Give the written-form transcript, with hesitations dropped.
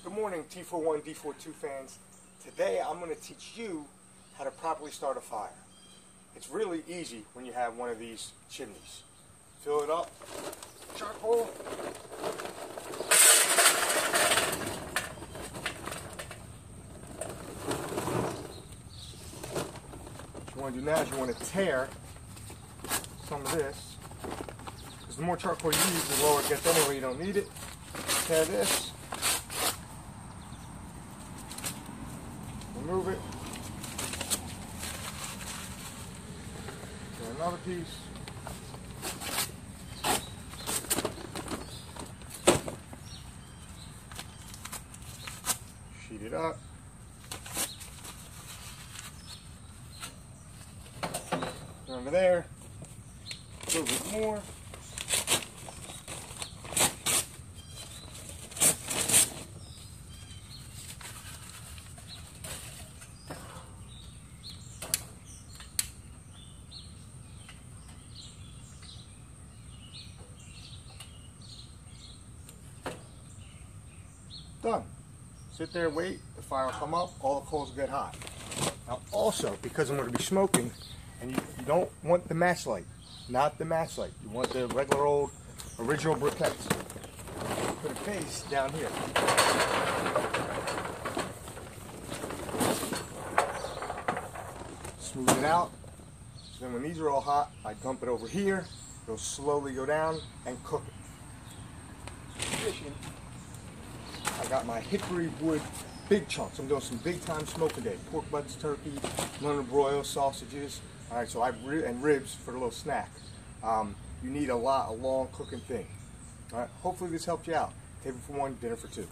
Good morning, T41, D42 fans. Today I'm going to teach you how to properly start a fire. It's really easy when you have one of these chimneys. Fill it up, charcoal. What you want to do now is you want to tear some of this. Because the more charcoal you use, the lower it gets anyway. You don't need it. Tear this. Remove it. Get another piece. Sheet it up. Over there. A little bit more. Done. Sit there, wait, the fire will come up, all the coals will get hot. Now also, because I'm going to be smoking, and you don't want the match light, not the match light, you want the regular old original briquettes. Put a base down here. Smooth it out. So then when these are all hot, I dump it over here, it'll slowly go down and cook it. In addition, I got my hickory wood big chunks. I'm doing some big time smoke today. Pork butts, turkey, London broil, sausages. All right, so and ribs for a little snack. You need a long cooking thing. All right, hopefully this helped you out. Table for one, dinner for two.